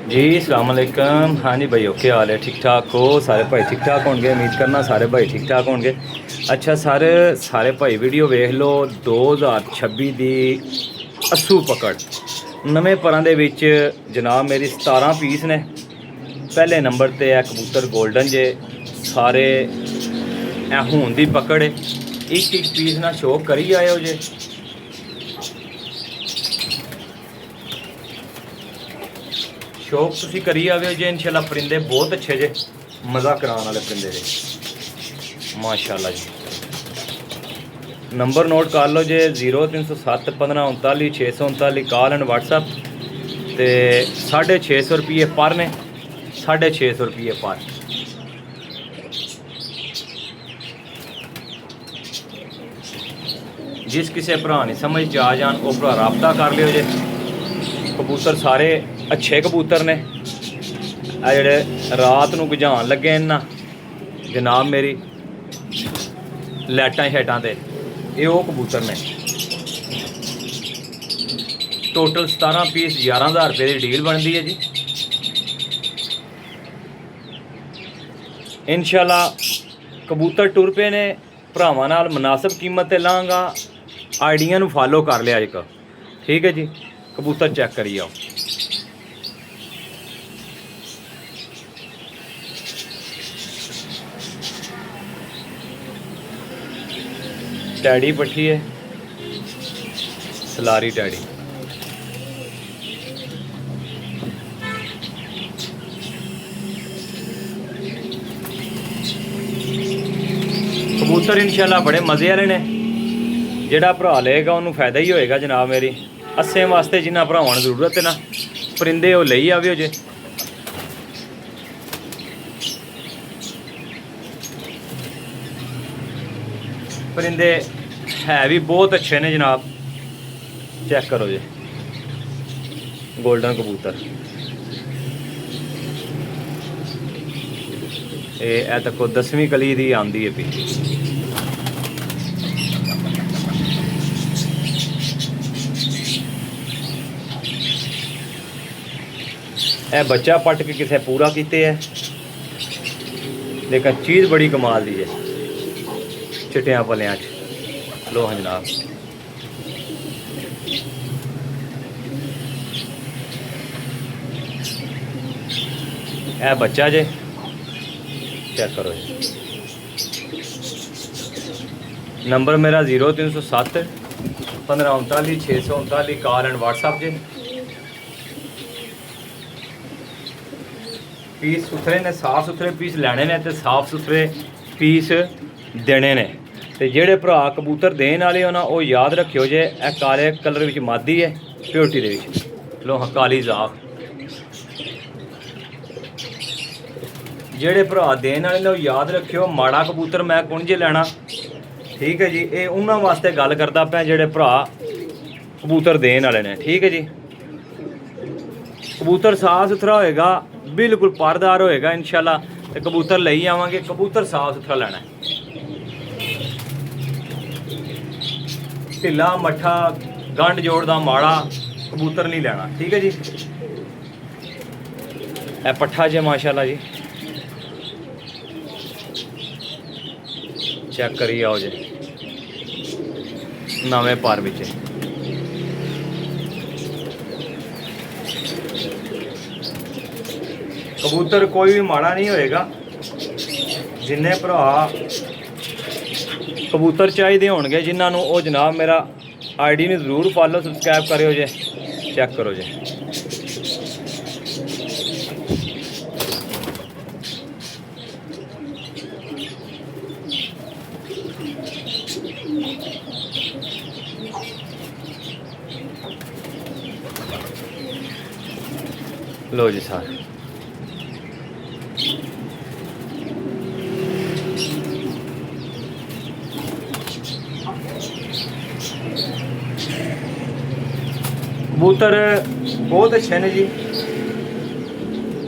जी अस्सलाम वालेकुम। हाँ जी भाई, ओके हाल है? ठीक ठाक हो? सारे भाई ठीक ठाक होंगे, उम्मीद करना सारे भाई ठीक ठाक होंगे। अच्छा सारे भाई वीडियो वेख लो। 2026 दी अस्सू पकड़ नਵੇਂ ਪਰਾਂ ਦੇ ਵਿੱਚ जनाब मेरी 17 पीस ने। पहले नंबर ते है कबूतर गोल्डन जे सारे हून दी पकड़ है। एक पीस ना शौक करी आए हो जे। शौक तुसी करी आवे जे इंशाल्लाह। परिंदे बहुत अच्छे जे, मज़ा कराने वाले परिंदे जे माशाल्लाह जी। नंबर नोट कर लो जे 0307 1539 639 कॉल एंड व्हाट्सअप। तो 650 रुपये पर ने, 650 रुपये पर। जिस किसी भरा नहीं समझ आ जान वो भरा रबता कर लियो जे। कबूतर सारे अच्छे कबूतर ने। आ जेड़े रात नूं गुजान लगे ना जनाब मेरी लाइटां शाइटां ते, ये वो कबूतर ने। टोटल 17 पीस 11,000 रुपये की डील बनती है जी। इंशाल्लाह कबूतर टुर पे ने भरावां नाल मुनासिब कीमत ते लांगा। आइडिया नूं फॉलो कर लिया एक, ठीक है जी। कबूतर चेक करी आओ। टैडी पट्ठी है, सलारी टैडी। कबूतर इंशाल्लाह बड़े मज़े वाले ने। जिहड़ा भरा लेगा उन्होंने फायदा ही होएगा जनाब मेरी। अस्सें वास्ते जिन्ना भरावां नूं जरूरत है ना परिंदे वो लई आवे जे। परिंदे है भी बहुत अच्छे ने जनाब। चेक करो जी गोल्डन कबूतर। ये तको 10वीं कली दी आंदी है पी। ए बच्चा पट के किसे पूरा किते है, लेकिन चीज़ बड़ी कमाल दी है चिट्टियां पलियां च। लो हाँ जनाब, ए बच्चा जे चेक करो जी। नंबर मेरा 0307 1539 639 कॉल एंड व्हाट्सअप जे। पीस सुथरे ने, साफ सुथरे पीस लैने ने ते साफ सुथरे पीस देने ने। ते जेड़े भरा कबूतर देने वाले हो ना वो याद रखियो जे ए काले कलर विच मादी है प्योरिटी दे विच। लो हाँ काली जाफ। जेड़े भरा देने वाले ने वो याद रखियो माड़ा कबूतर मैं कुण जे लैना, ठीक है जी। ये उन्हां वास्ते गल करदा पिया जेड़े भरा कबूतर देने वाले ने, ठीक है जी। कबूतर साफ सुथरा होएगा, बिल्कुल पारदार होएगा इंशाल्लाह। तो कबूतर लई आवांगे। कबूतर साफ सुथरा लेना है, ढिला मट्ठा गंढ जोड़दा माड़ा कबूतर नहीं लेना, ठीक है जी। ए पट्ठा जे माशाल्लाह जी, चेक करी आओ जे नवें पर विच। कबूतर कोई भी माड़ा नहीं होएगा। जिन्ने भरा कबूतर चाहिए होंगे जिन्होंने वो जनाब मेरा आईडी में जरूर फॉलो सबसक्राइब करो जे। चेक करो जे लो जी सर। कबूतर बहुत अच्छे ने जी।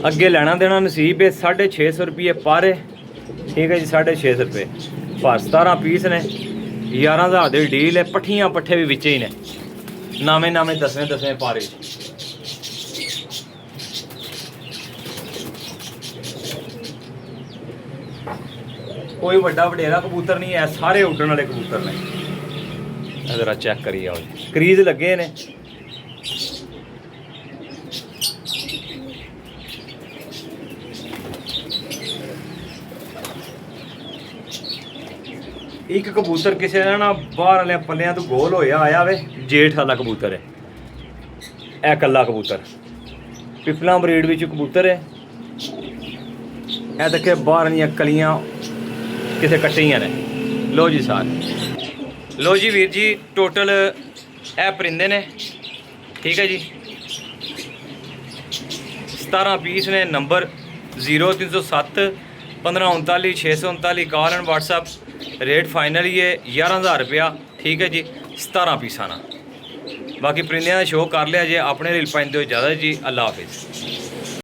अगे लेना देना नसीब है। 650 रुपये पर है, ठीक है जी। 650 रुपये पर 17 पीस ने। 11,000 की डील है। पट्ठियां पट्ठे भी विच ही ने, नवें 10वें पारे। कोई वड्डा वडेरा कबूतर नहीं है, सारे उड्डण वाले कबूतर ने। जरा चेक करिए आओ जी, क्रीज लगे ने। एक कबूतर किसी ने ना बाहर वाले पल्लियां तो गोल होया आया वे, जेठ वाला कबूतर है ए कला कबूतर, पिपला ब्रीड विच कबूतर है। ए देखे बाहर दियां कलियां किसे कट्टियां ने। लो जी सार, लो जी वीर जी, टोटल ए परिंदे ने, ठीक है जी। 17 पीस ने। Number 0307 1539 639, call and WhatsApp. Rate final ही है 11,000 रुपया, ठीक है जी। 17 पीसा ना, बाकी परिंदियां शो कर लिया जे। अपने रील पाइंदे हो ज़्यादा जी। अल्लाह हाफिज़।